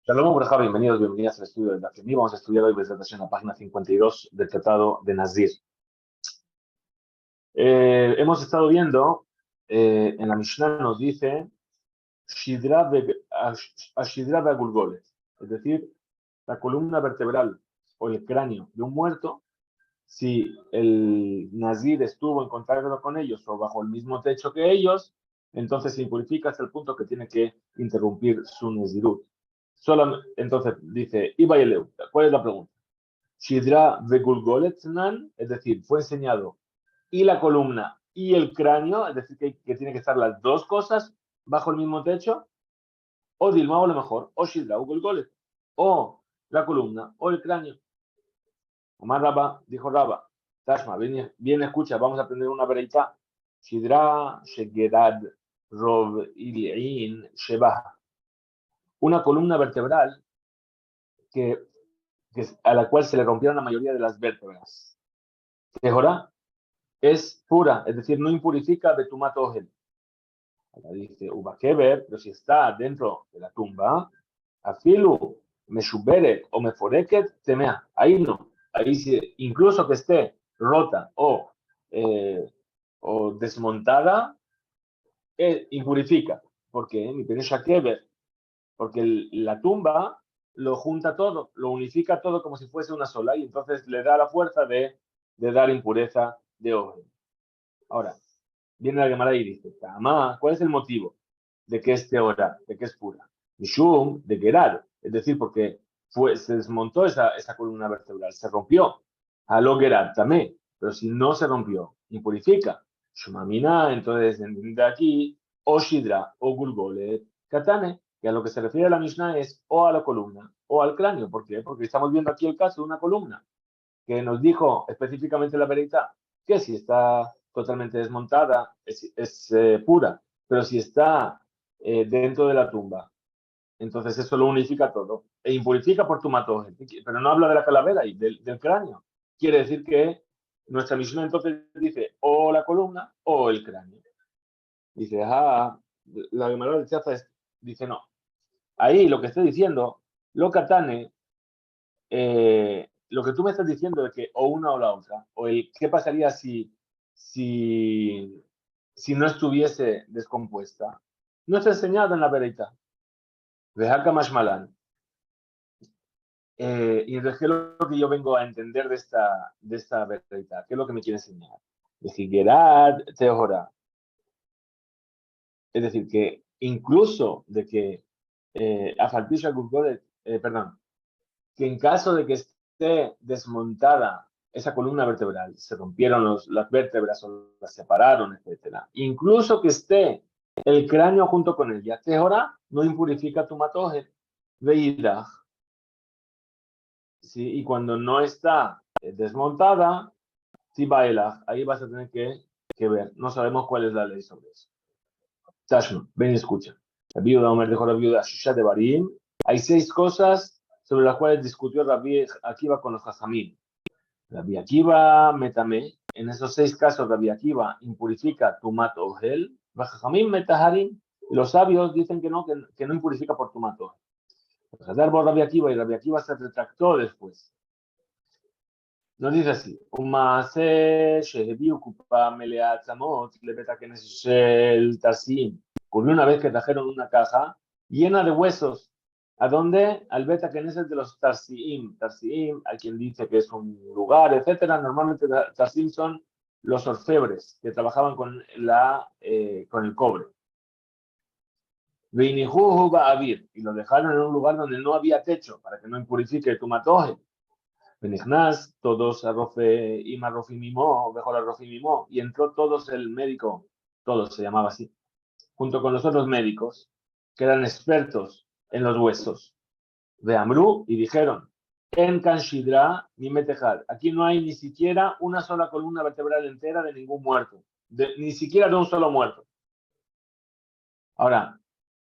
Shalom, Ubraja, bienvenidos, bienvenidas al estudio de Daf Yomi. Vamos a estudiar hoy presentación la página 52 del Tratado de Nazir. Hemos estado viendo, en la Mishnah nos dice Shidra Gulgolet, es decir, la columna vertebral o el cráneo de un muerto, si el Nazir estuvo en contacto con ellos o bajo el mismo techo que ellos, entonces se impurifica hasta el punto que tiene que interrumpir su Nazirut. Entonces dice, Iba Yeleu, ¿cuál es la pregunta? Shidra Vegulgoletnan, es decir, fue enseñado y la columna y el cráneo, es decir, que tiene que estar las dos cosas bajo el mismo techo, o Dilma, o lo mejor, o Shidra Vegulgolet, o la columna o el cráneo. Omar Rabba, dijo Rabba, Tashma, bien escucha, vamos a aprender una vereita. Shidra Shegerad Rov Iliin Shebah. Una columna vertebral que a la cual se le rompieron la mayoría de las vértebras. Tehorá es pura, es decir, no impurifica Betumat Ohel. Ahora dice, Ubakeber, pero si está dentro de la tumba, Afilu, Meshuberet o Meforeket, Temea. Ahí no. Ahí sí, incluso que esté rota o desmontada, impurifica. ¿Por qué? Mi Penesha Keber. Porque la tumba lo junta todo, lo unifica todo como si fuese una sola y entonces le da la fuerza de dar impureza de ojo. Ahora, viene la Gemara y dice, Tama, ¿cuál es el motivo de que es teora, de que es pura? Mishum, de Gerard, es decir, porque se desmontó esa columna vertebral, se rompió. Aló Gerard también, pero si no se rompió, impurifica. Shumamina, entonces, de aquí, o Shidra, o Gulgolet, Katane, que a lo que se refiere a la Mishnah es o a la columna o al cráneo. ¿Por qué? Porque estamos viendo aquí el caso de una columna que nos dijo específicamente la veredad que si está totalmente desmontada es pura, pero si está dentro de la tumba, entonces eso lo unifica todo e impurifica por tu matoje, pero no habla de la calavera y del cráneo. Quiere decir que nuestra misión entonces dice o la columna o el cráneo. Dice, la Gemara del Chafa dice no. Ahí lo que estoy diciendo, lo catane, lo que tú me estás diciendo de que o una o la otra, o el qué pasaría si, si no estuviese descompuesta, no está enseñado en la verita. Veja Mashmalan. Y entonces, ¿qué es lo que yo vengo a entender de esta verita? ¿Qué es lo que me quiere enseñar? Decir, Gerard Teojora. Es decir, que incluso de que Afalpisha perdón, que en caso de que esté desmontada esa columna vertebral, se rompieron las vértebras o las separaron, etcétera, incluso que esté el cráneo junto con ella, ahora no impurifica tu matoje, veida, ¿sí? Y cuando no está desmontada, si baila, ahí vas a tener que ver. No sabemos cuál es la ley sobre eso. Tashma, ven y escucha. La viuda Omer dejó la viuda Shusha de Barim. Hay 6 cosas sobre las cuales discutió Rabbi Akiva con los Jajamim. Rabbi Akiva metame. En esos 6 casos, Rabbi Akiva impurifica tumat ogel. Jajamim metaharim. Y los sabios dicen que no impurifica por tumat ogel. Rabbi Akiva y Rabbi Akiva se retractó después. Nos dice así, ocurrió una vez que trajeron una caja llena de huesos. ¿A dónde? Al Beta Knesset de los Tarsiim. Tarsiim, hay quien dice que es un lugar, etcétera. Normalmente Tarsiim son los orfebres que trabajaban con el cobre. Y lo dejaron en un lugar donde no había techo para que no impurifique tu matoje. Benignas, todos a Rofe y Marrofimimó, mejor a Rofimimó, y entró todos el médico, todos se llamaba así, junto con los otros médicos, que eran expertos en los huesos, de Amru, y dijeron, en Kanshidra ni Metejad, aquí no hay ni siquiera una sola columna vertebral entera de ningún muerto, ni siquiera de un solo muerto. Ahora,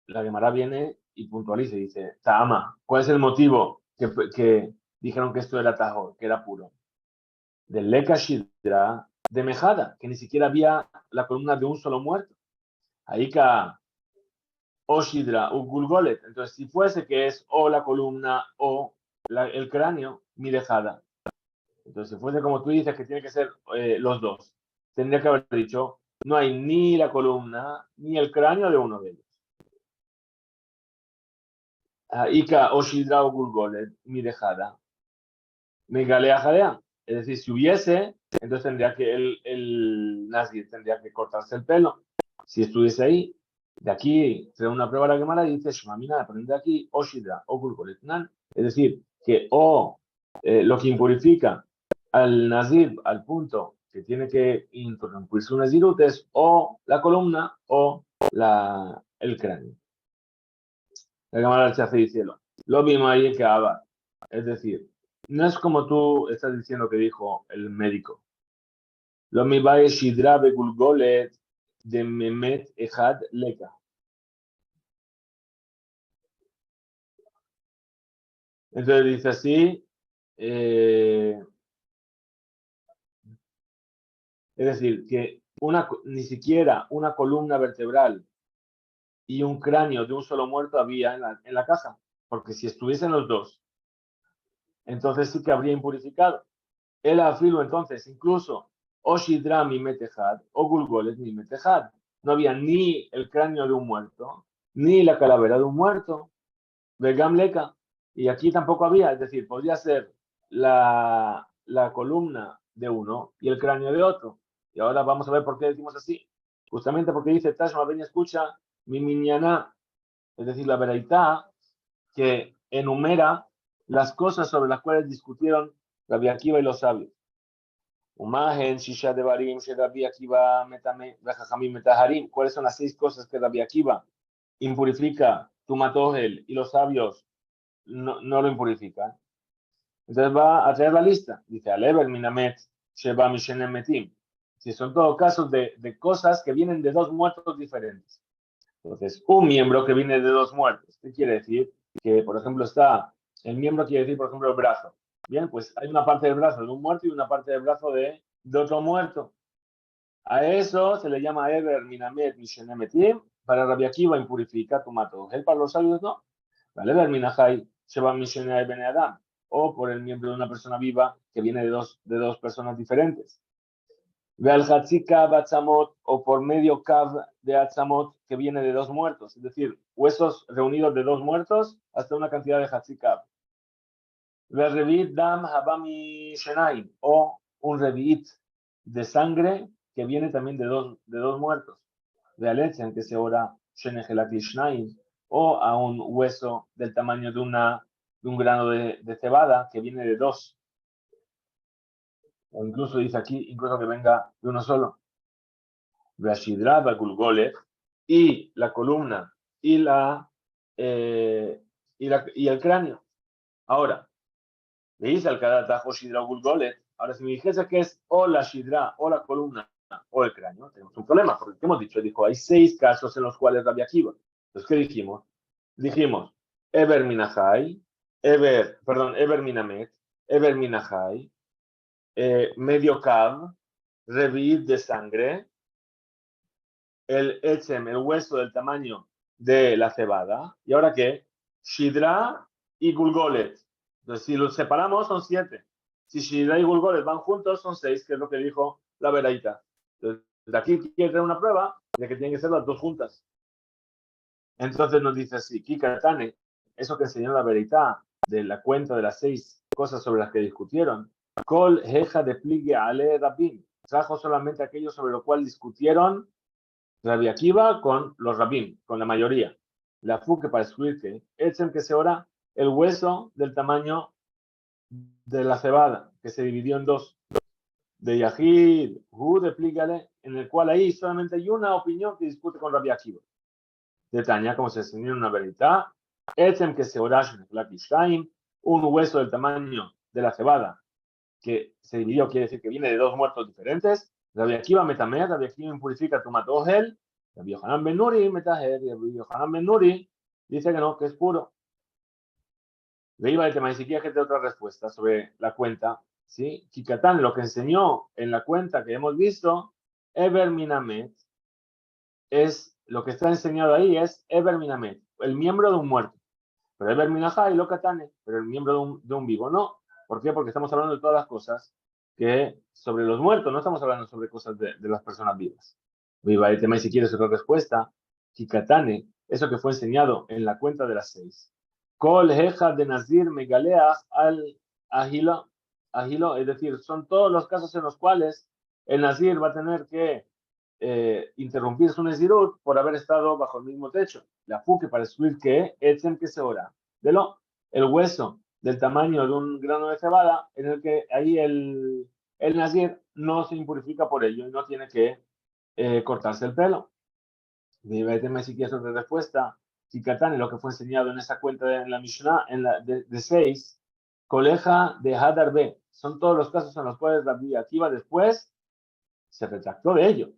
la Gemara viene y puntualiza y dice, Tahama, ¿cuál es el motivo que dijeron que esto era tajor, que era puro? Del Leka Shidra de Mejada, que ni siquiera había la columna de un solo muerto. Ahí o Shidra o Gulgolet. Entonces, si fuese que es o la columna o el cráneo, mi dejada. Entonces, si fuese como tú dices que tiene que ser los dos, tendría que haber dicho, no hay ni la columna ni el cráneo de uno de ellos. Ika o Shidra o Gulgolet, mi dejada. Me galea jalea. Es decir, si hubiese, entonces tendría que el Nazir tendría que cortarse el pelo. Si estuviese ahí, de aquí, trae una prueba a la Gemara y dice, Shmamina, poner de aquí, o Shidra, o Gulgoletnan. Es decir, que o lo que impurifica al Nazir al punto que tiene que interrumpir su Nazirut es o la columna o el cráneo. La Gemara se hace diciendo, lo mismo ahí que Abba. Es decir, no es como tú estás diciendo que dijo el médico. Lo mi va shidra begulgolet de memet ejad leka. Entonces dice así, es decir, que ni siquiera una columna vertebral y un cráneo de un solo muerto había en la caja, porque si estuviesen los dos, entonces sí que habría impurificado. El afilo entonces, incluso o shidra mi metejad o gulgolet mi metejad. No había ni el cráneo de un muerto, ni la calavera de un muerto, vegam leka. Y aquí tampoco había, es decir, podría ser la columna de uno y el cráneo de otro. Y ahora vamos a ver por qué decimos así. Justamente porque dice Tashma Ben escucha mi miñana, es decir, la veraitá, que enumera las cosas sobre las cuales discutieron Rabbi Akiva y los sabios. Umagen, Shisha de Barim, Rabbi Akiva, Metame, Vejajamim, Metaharim. ¿Cuáles son las 6 cosas que Rabbi Akiva impurifica Tumatohel y los sabios no lo impurifican? Entonces va a traer la lista. Dice, Alever, Minamet, Sheba, Mishenem, Metim. Si son todos casos de cosas que vienen de dos muertos diferentes. Entonces, un miembro que viene de dos muertos. ¿Qué quiere decir? Que, por ejemplo, el miembro quiere decir, por ejemplo, el brazo. Bien, pues hay una parte del brazo de un muerto y una parte del brazo de otro muerto. A eso se le llama Eber, Minamet, Mishenemetim. Para Rabbi Akiva impurifica tomato. Él para los sabios no. Vale, Eber, Minahai, Sheba, Mishenei, Bene Adam. O por el miembro de una persona viva que viene de dos personas diferentes. Ve al Hatzika Batzamot o por medio Kav de Atzamot que viene de dos muertos, es decir, huesos reunidos de dos muertos hasta una cantidad de Hatzika. Ve Revit Dam Habami Shenaim o un Revit de sangre que viene también de dos muertos. Ve al en que se ora Shenegelati Shnaim o a un hueso del tamaño de un grano de cebada que viene de dos. O incluso dice aquí, incluso que venga de uno solo. Shidra Gulgolet y la columna y y el cráneo. Ahora, le dice al Kadatajo Shidra Gulgolet. Ahora, si me dijese que es o la Shidra o la columna o el cráneo, tenemos un problema, porque ¿qué hemos dicho? Dijo, hay 6 casos en los cuales Rabbi Akiva. Entonces, ¿qué dijimos? Dijimos, Eber Minahai, Eber Minamet, Eber Minahai, medio Kav, Revit de sangre, el etzem, el hueso del tamaño de la cebada. ¿Y ahora qué? Shidra y Gulgolet. Entonces, si los separamos, son 7. Si Shidra y Gulgolet van juntos, son 6, que es lo que dijo la Veraita. Entonces, de aquí quiere traer una prueba de que tienen que ser las dos juntas. Entonces nos dice así, Kikatane, eso que enseñó la Veraita de la cuenta de las 6 cosas sobre las que discutieron. Kol heja de pligue ale rabin. Trajo solamente aquello sobre lo cual discutieron Rabbi Akiva con los rabim, con la mayoría. La fuque para excluir que echen que se ora el hueso del tamaño de la cebada, que se dividió en dos. De Yahid, de Plígale, en el cual ahí solamente hay una opinión que discute con Rabbi Akiva. De Tania, como se enseñó en una verdad, echen que se ora un hueso del tamaño de la cebada que se dividió, quiere decir que viene de dos muertos diferentes. Rabbi Akiva metamer, Rabbi Akiva impurifica tu matohel, Rabbi Yohanan ben Nuri metaher, y Rabbi Yohanan ben Nuri dice que no, que es puro. Le iba el tema, ni siquiera que te otra respuesta sobre la cuenta, ¿sí? Kikatán, lo que enseñó en la cuenta que hemos visto, Eber Minamet, es lo que está enseñado ahí es Eber Minamet, el miembro de un muerto. Pero Eber Minajá y lo Katane, pero el miembro de un vivo no. ¿Por qué? Porque estamos hablando de todas las cosas que sobre los muertos, no estamos hablando sobre cosas de las personas vivas. Viva el tema y si quieres otra respuesta, Kikatane, eso que fue enseñado en la cuenta de las 6. Kol Heja de Nazir Megaleach al Agilo, es decir, son todos los casos en los cuales el Nazir va a tener que interrumpir su Nezirut por haber estado bajo el mismo techo. La fuque para excluir que echen que se ora. De lo, el hueso del tamaño de un grano de cebada, en el que ahí el Nazir no se impurifica por ello y no tiene que cortarse el pelo. Dime si quieres otra respuesta. Kikatane, lo que fue enseñado en esa cuenta en la Mishnah, de 6, coleja de Hadar B. Son todos los casos en los cuales Rabbi Akiva después se retractó de ello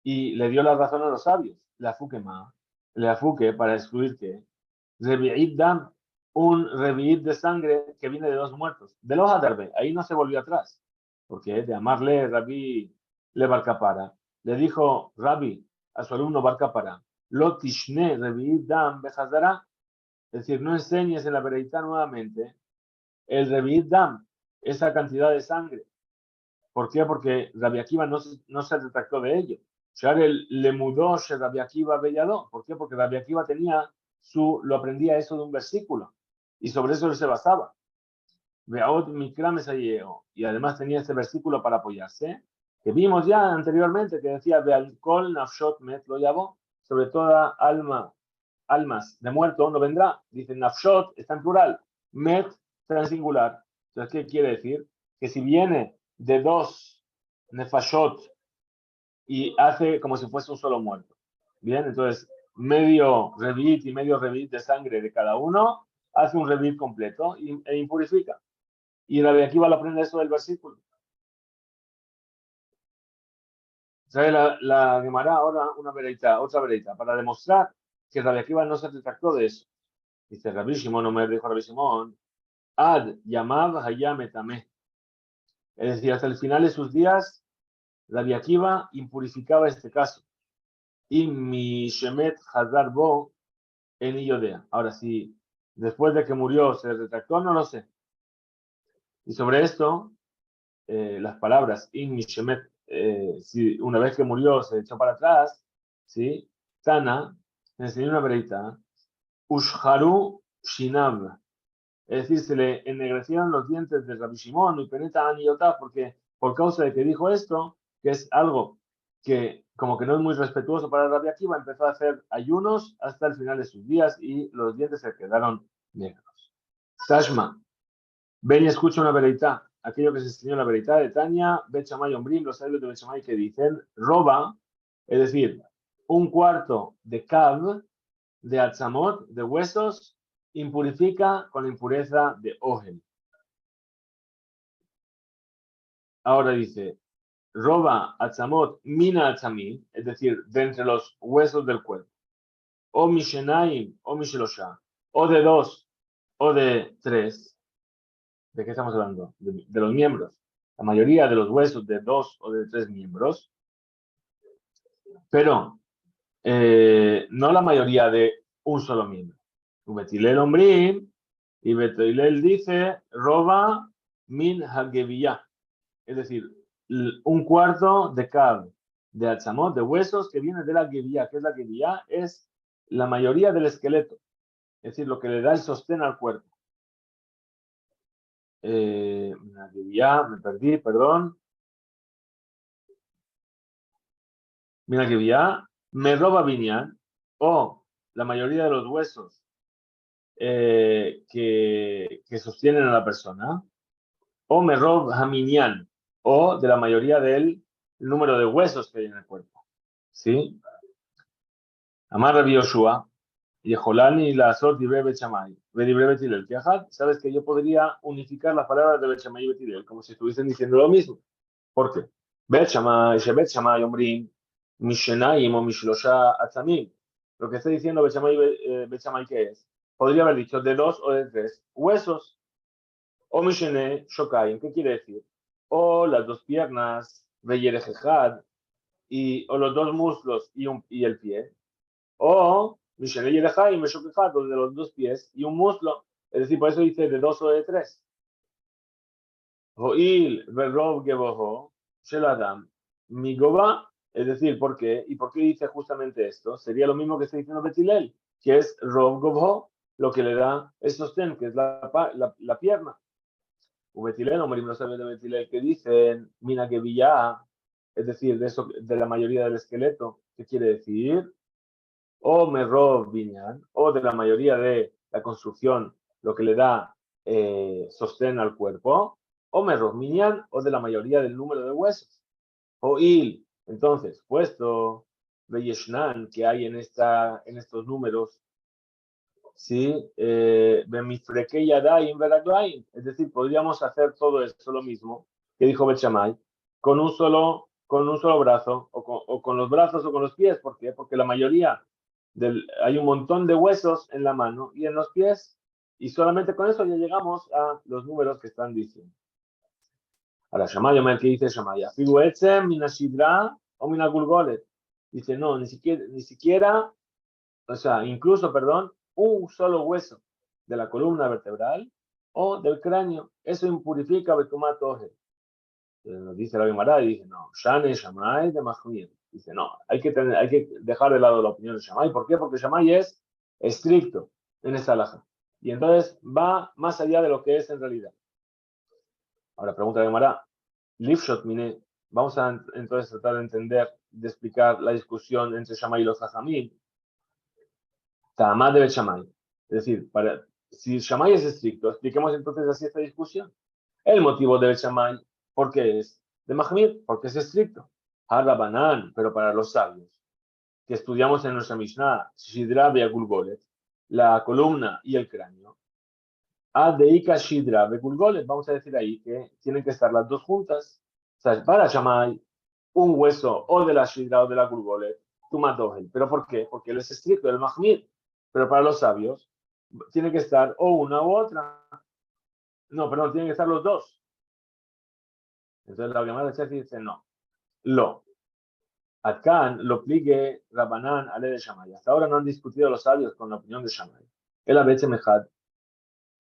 y le dio la razón a los sabios. La fuque para excluir que Revi'id Dam, un revi'id de sangre que viene de dos muertos. De los Hadarbe, ahí no se volvió atrás, porque de amarle Rabbi le Barcapara, le dijo Rabbi a su alumno Barcapara, Lo tishne revi'id dam bejazara, es decir, no enseñes en la veredita nuevamente el revi'id dam, esa cantidad de sangre. ¿Por qué? Porque Rabbi Akiva no se retractó de ello. Share le mudó Rabbi Akiva Bellado. ¿Por qué? Porque Rabbi Akiva lo aprendía eso de un versículo y sobre eso él se basaba. Veaot Mikra Mesayeo. Y además tenía este versículo para apoyarse, que vimos ya anteriormente, que decía Bealkol Nafshot Met lo llamó, sobre toda almas de muerto no vendrá. Dice Nafshot, está en plural, Met está en singular. Entonces, ¿qué quiere decir? Que si viene de dos nefashot y hace como si fuese un solo muerto. Bien, entonces medio revit y medio revit de sangre de cada uno hace un revit completo e impurifica. Y Rabbi Akiva lo aprende eso del versículo. Trae la Gemara ahora otra vereita, para demostrar que Rabbi Akiva no se retractó de eso. Dice Rabbi Shimon, Omer, dijo Rabbi Shimon, Ad Yamav Hayam Etameh. Es decir, hasta el final de sus días, Rabbi Akiva impurificaba este caso. Y mi Shemet Hazar Bo en Iodea. Ahora, si después de que murió se retractó, no lo sé. Y sobre esto, las palabras in mi Shemet, si una vez que murió se echó para atrás, ¿sí? Tana, me enseñó una verita, Ushharu Shinav. Es decir, se le ennegrecieron los dientes de Rabbi Shimon y Peneta Aniotá, porque por causa de que dijo esto, que es algo que como que no es muy respetuoso para Rabbi Akiva, empezó a hacer ayunos hasta el final de sus días y los dientes se quedaron negros. Tashma, ven y escucha una veredita, aquello que se enseñó en la veredita de Tania, Bet Shammai Ombrim, los sabios de Bet Shammai que dicen, roba, es decir, un cuarto de Kav, de Atzamot, de huesos, impurifica con la impureza de Ogel. Ahora dice, roba Atzamot mina Atzamim, es decir, de entre los huesos del cuerpo. O Mishenaim, o Mishelosha, o de dos, o de tres. ¿De qué estamos hablando? De los miembros. La mayoría de los huesos de dos o de tres miembros, pero no la mayoría de un solo miembro. Betilel Ombrim, y Betilel dice, roba min hageviyah, es decir, un cuarto de Kav, de Atzamot, de huesos que viene de la Geviyah. ¿Qué es la Geviyah? Es la mayoría del esqueleto, es decir, lo que le da el sostén al cuerpo. La Geviyah, me perdí, perdón. Mira Geviyah, me roba Binyan, o la mayoría de los huesos que sostienen a la persona, o me roba Haminian, o de la mayoría del número de huesos que hay en el cuerpo. ¿Sí? Amar Rabbi Yoshua, Yeholani la Azot Dibre Bechamay, Dibre Betilel. Sabes que yo podría unificar las palabras de Bechamay y Betilel como si estuviesen diciendo lo mismo. ¿Por qué? Bechamay, Bechamay, Omrim, Mishenaim o Mishlosha Atzamim. Lo que está diciendo Bechamay, ¿qué es? Podría haber dicho de dos o de tres huesos. O Mishene Shokayim, ¿qué quiere decir? O las dos piernas, Beyerejejad, o los dos muslos y el pie. O Mishenei Yerejai y Meshokejat, de los dos pies y un muslo. Es decir, por eso dice de 2 o de 3. Ho'il verrov geboho shel adam migoba. Es decir, ¿por qué? ¿Y por qué dice justamente esto? Sería lo mismo que está diciendo Betilel, que es rov gobho, lo que le da el sostén, que es la pierna. Betilel, o no sabe de Betilel, que dicen mina que es decir, de eso, de la mayoría del esqueleto. ¿Qué quiere decir? O merrov binyan, o de la mayoría de la construcción, lo que le da sostén al cuerpo, o merrov minyan, o de la mayoría del número de huesos. O il, entonces, puesto Beyeshnan, que hay en estos números, ¿sí? Es decir, podríamos hacer todo esto lo mismo que dijo Bet Shammai, con un solo brazo, o con los brazos o con los pies. ¿Por qué? Porque la mayoría hay un montón de huesos en la mano y en los pies, y solamente con eso ya llegamos a los números que están diciendo. Ahora, Shammai, ¿qué dice Shammai? Afigu etzem mina shidra o mina gulgolet. Dice, no, ni siquiera, o sea, incluso, perdón, un solo hueso de la columna vertebral o del cráneo, eso impurifica Betumat Oje. Nos dice la Gemara y dice, no, Shane Shammai de Mahmir. Dice, no, hay que dejar de lado la opinión de Shammai. ¿Por qué? Porque Shammai es estricto en esta halajá. Y entonces va más allá de lo que es en realidad. Ahora pregunta la Gemara, Lifshot Mine, vamos a entonces tratar de entender, de explicar la discusión entre Shammai y los Jajamim. Tamad de Shammai. Es decir, si Shammai es estricto, expliquemos entonces así esta discusión. El motivo de Shammai, ¿por qué es? De Mahmir, porque es estricto. Harabanan, pero para los sabios, que estudiamos en nuestra Mishnah, Shidra Beagulgolet, la columna y el cráneo. Adeika Shidra Beagulgolet, vamos a decir ahí que tienen que estar las dos juntas. O sea, para Shammai, un hueso o de la Shidra o de la Gulgolet, Tumatogel. ¿Pero por qué? Porque él es estricto, el Mahmir. Pero para los sabios, tiene que estar o una u otra. No, perdón, tienen que estar los dos. Entonces la Gemara de dice no. Lo. Atkan lo pligue Rabanán ale de Shammai. Hasta ahora no han discutido los sabios con la opinión de Shammai. El abeche mejad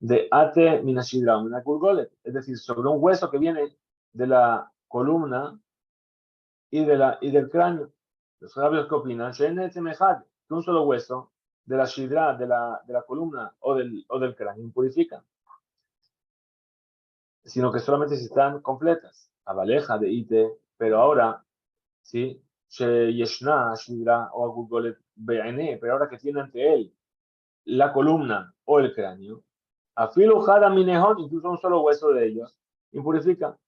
de ate minashidra minagulgolet. Es decir, sobre un hueso que viene de la columna y del cráneo. Los sabios que opinan, que un solo hueso de la shidra, de la columna o del cráneo impurifica, sino que solamente si están completas. Abaleja de ite, pero ahora, ¿sí? Yeshna, shidra o agulgolet be'ene, pero ahora que tiene ante él la columna o el cráneo, afilu jada minejón, incluso un solo hueso de ellos, impurifica.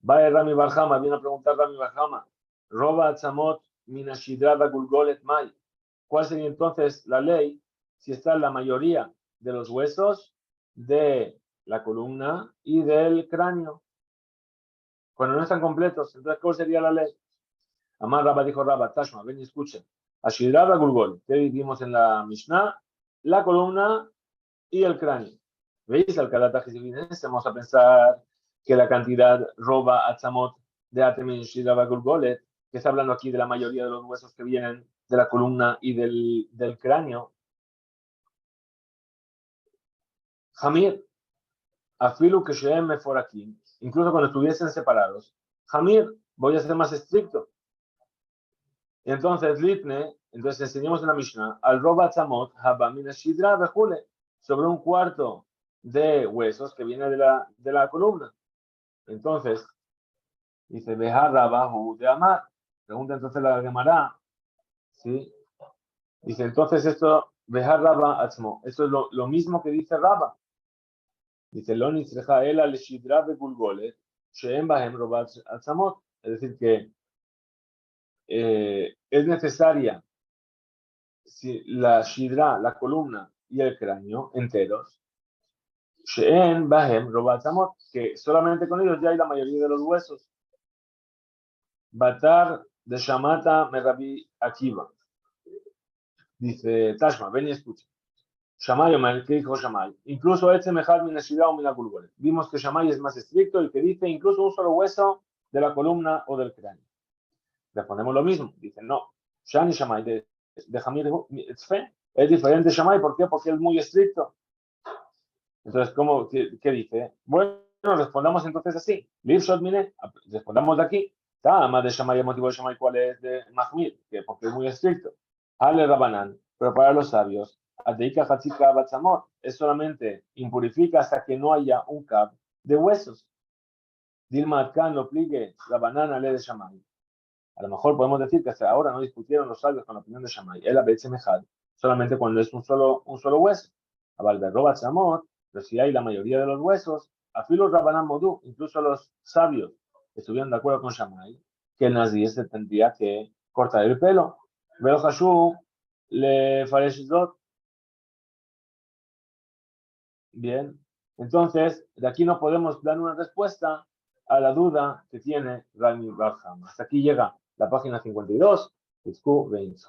Va Rami Barjama, viene a preguntar Rami Barjama, roba atzamot minashidrada gulgolet mai. ¿Cuál sería entonces la ley si está la mayoría de los huesos de la columna y del cráneo? Cuando no están completos, entonces ¿cuál sería la ley? Amar Rabba dijo Rabba, Tashma, ven y escuchen. Ashidrada gulgol, que vimos en la Mishnah, la columna y el cráneo. ¿Veis? Al Kalata vamos a pensar que la cantidad roba atzamot de Atemin Shidaba Gulgolet, que está hablando aquí de la mayoría de los huesos que vienen de la columna y del cráneo. Jamir, afilu que Sheem Meforakim, incluso cuando estuviesen separados. Jamir, voy a ser más estricto. Entonces, Litne, entonces enseñamos en la Mishnah, al roba atzamot, habamina shidra bejule, sobre un cuarto de huesos que viene de la columna. Entonces, dice, Bejar Rabahu de Amar. Pregunta entonces la Gemara, ¿sí? Dice, entonces esto, Bejar Rabba Atzmo, esto es lo mismo que dice Rabba. Dice, Loni Sreja Ela le Shidra de Gulgolet, Sheem Bahem Robat Atzamot. Es decir, que es necesaria si la Shidra, la columna y el cráneo enteros, Sheem Bahem Robat Atzamot, que solamente con ellos ya hay la mayoría de los huesos. Batar de Shamata Merabi Akiva. Dice Tashma, ven y escucha. Shammai Omer, ¿qué dijo Shammai? Incluso este mejad minashidá o minagulgolet. Vimos que Shammai es más estricto y que dice incluso un solo hueso de la columna o del cráneo. Respondemos lo mismo. Dicen no. Shani Shammai de Hamir Tzfe, es diferente de Shammai. ¿Por qué? Porque es muy estricto. Entonces, ¿qué dice? Bueno, respondamos entonces así. Respondamos de aquí. Más de Shammai, el motivo de Shammai, ¿cuál es? De Mahmir, que porque es muy estricto. Ale Rabanán, pero para los sabios, Adeika Hatzika Batzamor, es solamente impurifica hasta que no haya un cab de huesos. Dilma Atkan lo pligue Rabanán ale de Shammai. A lo mejor podemos decir que hasta ahora no discutieron los sabios con la opinión de Shammai. El Abetsemejad, solamente cuando es un solo hueso. Abalberroba Chamot, pero si hay la mayoría de los huesos, afilo Rabanán Modú, incluso los sabios que estuvieron de acuerdo con Shammai, que el Nazir se tendría que cortar el pelo. Velo Hashu le Fareshizot. Bien, entonces de aquí no podemos dar una respuesta a la duda que tiene Rami Barham. Hasta aquí llega la página 52, Q20.